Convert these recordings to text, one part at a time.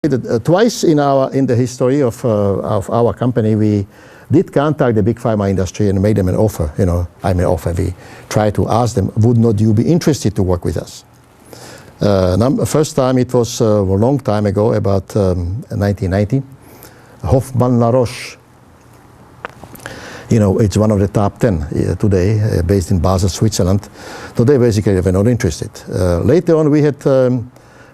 Twice in the history of our company, we did contact the big pharma industry and made them an offer. We tried to ask them, would not you be interested to work with us? First time it was a long time ago, about 1990. Hoffmann La Roche. It's one of the top 10 today, based in Basel, Switzerland. Today, basically, they were not interested. Later on, we had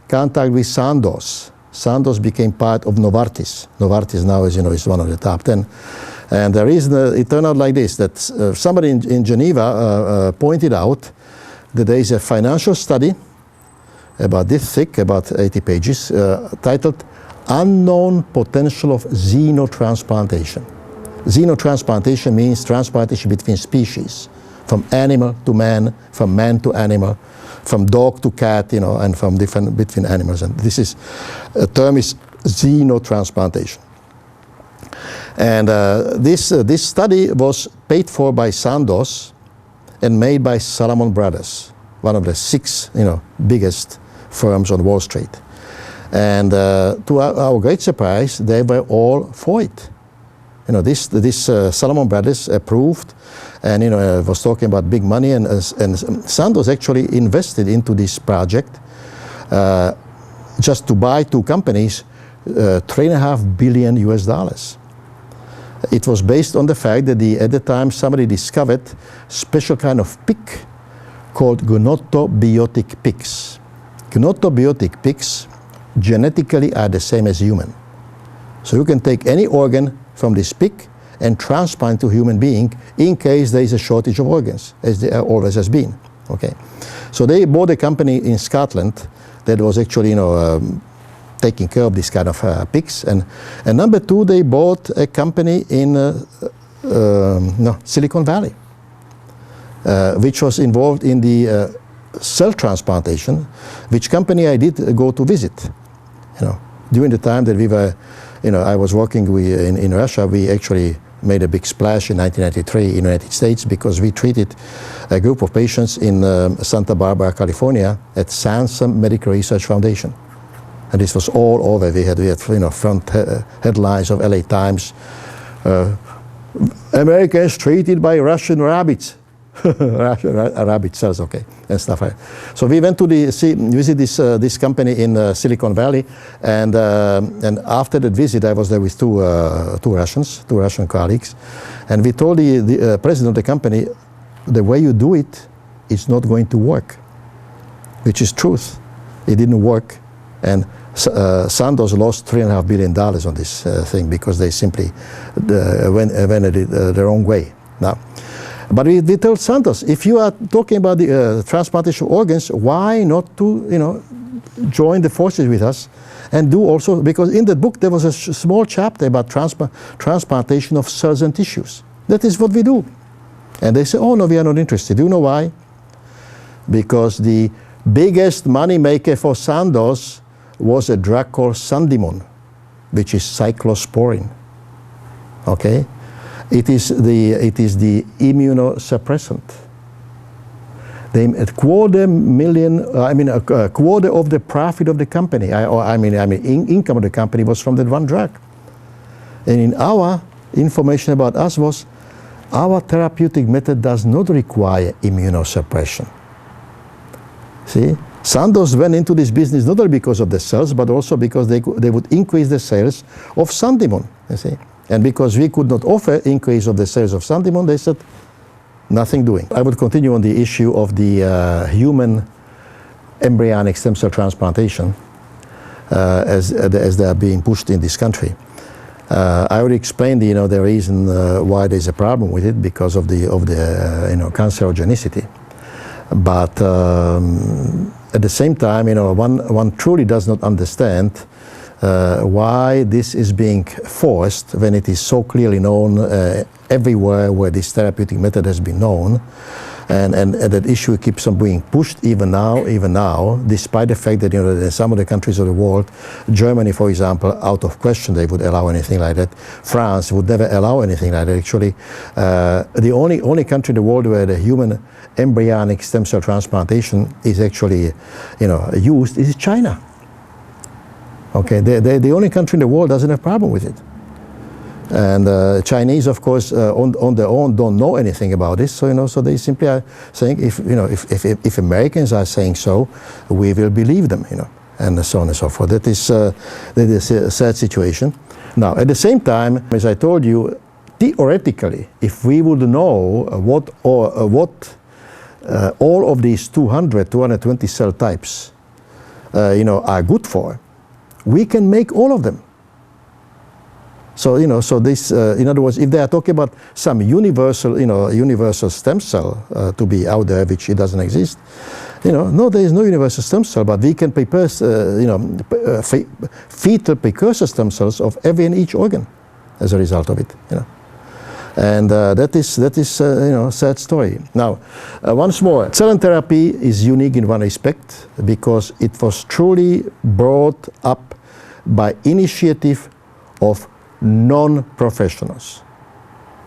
contact with Sandoz. Sandoz became part of Novartis. Novartis now, as you know, is one of the top 10. And the reason it turned out like this, that somebody in Geneva pointed out that there is a financial study about this thick, about 80 pages, titled Unknown Potential of Xenotransplantation. Xenotransplantation means transplantation between species, from animal to man, from man to animal, from dog to cat, and from between animals. And this term is xenotransplantation. And this study was paid for by Sandoz and made by Salomon Brothers, one of the 6 biggest firms on Wall Street. And to our great surprise, they were all for it. This Salomon Brothers approved, and was talking about big money, and Sandoz actually invested into this project just to buy 2 companies, $3.5 billion US. It was based on the fact that at the time somebody discovered special kind of pig called gonotobiotic pigs. Gonotobiotic pigs genetically are the same as human. So you can take any organ from this pig and transplant to human being in case there is a shortage of organs, as there always has been. Okay, so they bought a company in Scotland that was actually taking care of this kind of pigs, and number 2, they bought a company in Silicon Valley, which was involved in the cell transplantation, which company I did go to visit. During the time that we were, I was working in Russia, we actually made a big splash in 1993 in the United States because we treated a group of patients in Santa Barbara, California at Sansom Medical Research Foundation. And this was all over. We had front headlines of LA Times. America is treated by Russian rabbits. Rabbit cells, okay, and stuff like that. So we went to visit this company in Silicon Valley, and after that visit, I was there with two Russian colleagues, and we told the president of the company, the way you do it is not going to work, which is truth. It didn't work, and Sandoz lost $3.5 billion on this thing because they simply went the wrong way. Now. But we told Sandoz, if you are talking about the transplantation of organs, why not to join the forces with us and do also, because in the book there was a small chapter about transplantation of cells and tissues. That is what we do. And they say, oh no, we are not interested. Do you know why? Because the biggest money maker for Sandoz was a drug called Sandimon, which is cyclosporin. Okay? It is the immunosuppressant. A quarter of the profit of the company, income of the company was from that one drug. And in our information about us was, our therapeutic method does not require immunosuppression. See, Sandoz went into this business not only because of the cells, but also because they would increase the sales of Sandimon. You see. And because we could not offer increase of the sales of Sandimon, they said, nothing doing. I would continue on the issue of the human embryonic stem cell transplantation as they are being pushed in this country. I already explained, the reason why there's a problem with it because of the cancerogenicity. But at the same time, one truly does not understand why this is being forced when it is so clearly known everywhere where this therapeutic method has been known, and that issue keeps on being pushed even now, despite the fact that in some of the countries of the world, Germany, for example, out of question they would allow anything like that. France would never allow anything like that. Actually, the only country in the world where the human embryonic stem cell transplantation is actually used is China. Okay, they're the only country in the world doesn't have problem with it. And Chinese, of course, on their own don't know anything about this. So so they simply are saying, if Americans are saying so, we will believe them. And so on and so forth. That is a sad situation. Now, at the same time, as I told you, theoretically, if we would know what all of these 220 cell types, are good for, we can make all of them. So, so this, in other words, if they are talking about some universal, universal stem cell to be out there, which it doesn't exist, no, there is no universal stem cell, but we can prepare, fetal precursor stem cells of every and each organ as a result of it, And that is sad story. Now, once more, cell therapy is unique in one respect because it was truly brought up by initiative of non-professionals,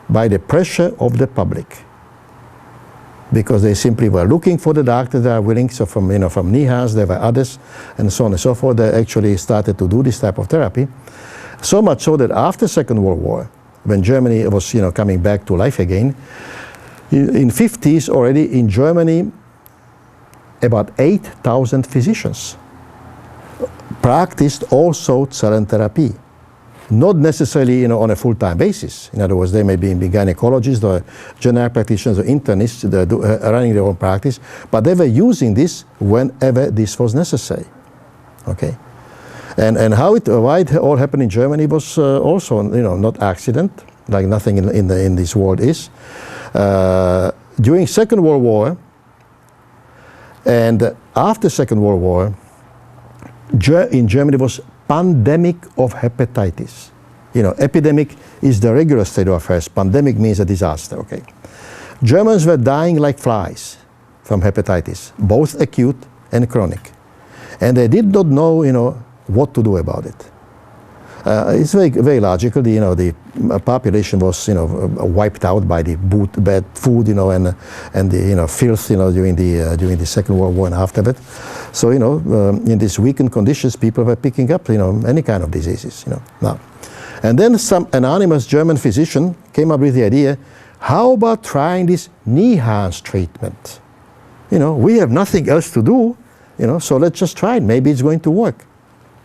by the pressure of the public, because they simply were looking for the doctors that are willing. So from NIHANS, there were others, and so on and so forth. They actually started to do this type of therapy. So much so that after Second World War, when Germany was coming back to life again, in 50s already in Germany, about 8,000 physicians practiced also cell therapy. Not necessarily on a full-time basis. In other words, they may be gynecologists or general practitioners or internists running their own practice, but they were using this whenever this was necessary. Okay, and why it all happened in Germany was also not accident, like nothing in this world is. During Second World War and after Second World War, in Germany was pandemic of hepatitis. Epidemic is the regular state of affairs. Pandemic means a disaster, okay? Germans were dying like flies from hepatitis, both acute and chronic. And they did not know, what to do about it. It's very, very logical. The population was, wiped out by the bad food, and the filth, during the Second World War and after that. So, in these weakened conditions, people were picking up, any kind of diseases, now. And then some anonymous German physician came up with the idea, how about trying this NIHANS treatment? We have nothing else to do, so let's just try it. Maybe it's going to work.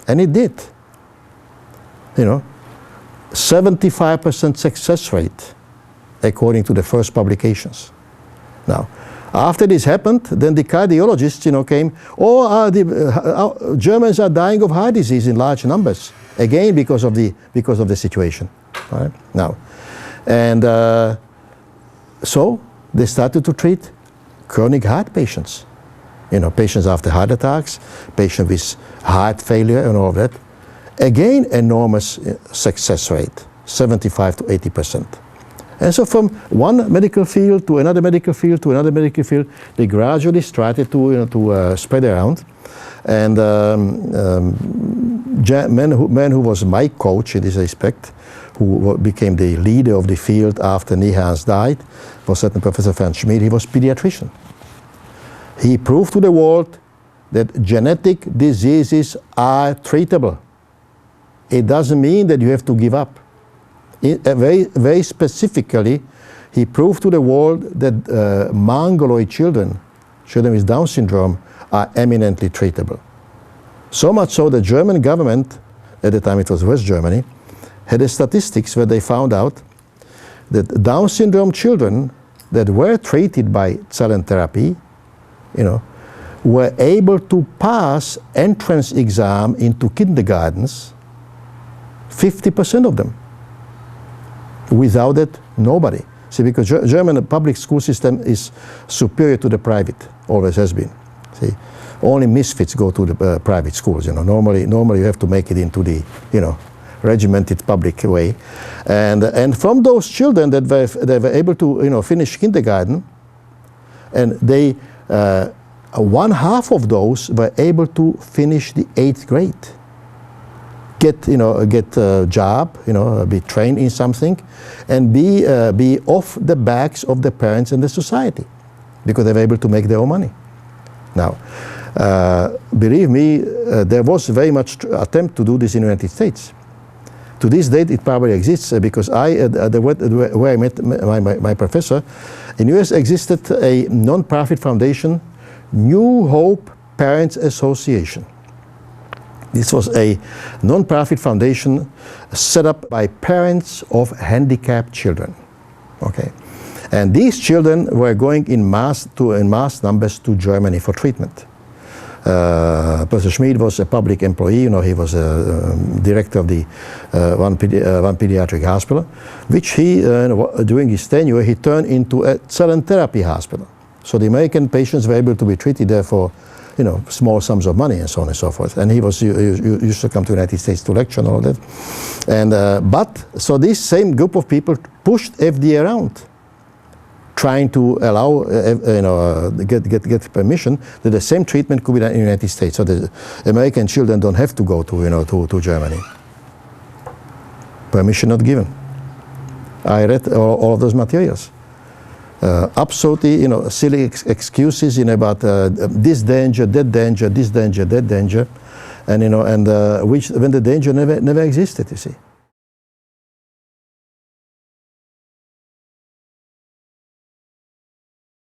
And it did. 75% success rate, according to the first publications. Now, after this happened, then the cardiologists, came. Germans are dying of heart disease in large numbers, again because of the situation. Right? Now, and so they started to treat chronic heart patients. Patients after heart attacks, patients with heart failure, and all of that. Again, enormous success rate, 75 to 80%. And so from one medical field to another medical field to another medical field, they gradually started to spread around. And man who was my coach in this respect, who became the leader of the field after NIHANS died, was certain Professor Franz Schmid. He was a pediatrician. He proved to the world that genetic diseases are treatable. It doesn't mean that you have to give up. Very, very specifically, he proved to the world that mongoloid children with Down syndrome, are eminently treatable. So much so the German government, at the time it was West Germany, had a statistics where they found out that Down syndrome children that were treated by cell therapy, were able to pass entrance exam into kindergartens, 50% of them. Without it, nobody. See, because German public school system is superior to the private, always has been. See, only misfits go to the private schools. Normally you have to make it into the, regimented public way. And from those children that were able to, finish kindergarten, and they, one half of those were able to finish the 8th grade. Get a job, be trained in something, and be off the backs of the parents and the society, because they were able to make their own money. Now, Believe me, there was very much attempt to do this in the United States. To this date, it probably exists because where I met my professor, in the US existed a non-profit foundation, New Hope Parents Association. This was a non-profit foundation set up by parents of handicapped children. Okay, and these children were going in mass numbers to Germany for treatment. Professor Schmid was a public employee. You know, he was a director of the one pediatric hospital, which he during his tenure he turned into a silent therapy hospital. So the American patients were able to be treated there for, you know, small sums of money and so on and so forth. And he used to come to the United States to lecture and all that. And so this same group of people pushed FDA around, trying to allow, get permission that the same treatment could be done in the United States, so the American children don't have to go to, to Germany. Permission not given. I read all of those materials. Absolutely, you know, silly excuses, you know, about this danger, that danger, this danger, that danger, and you know, and which when the danger never existed, you see.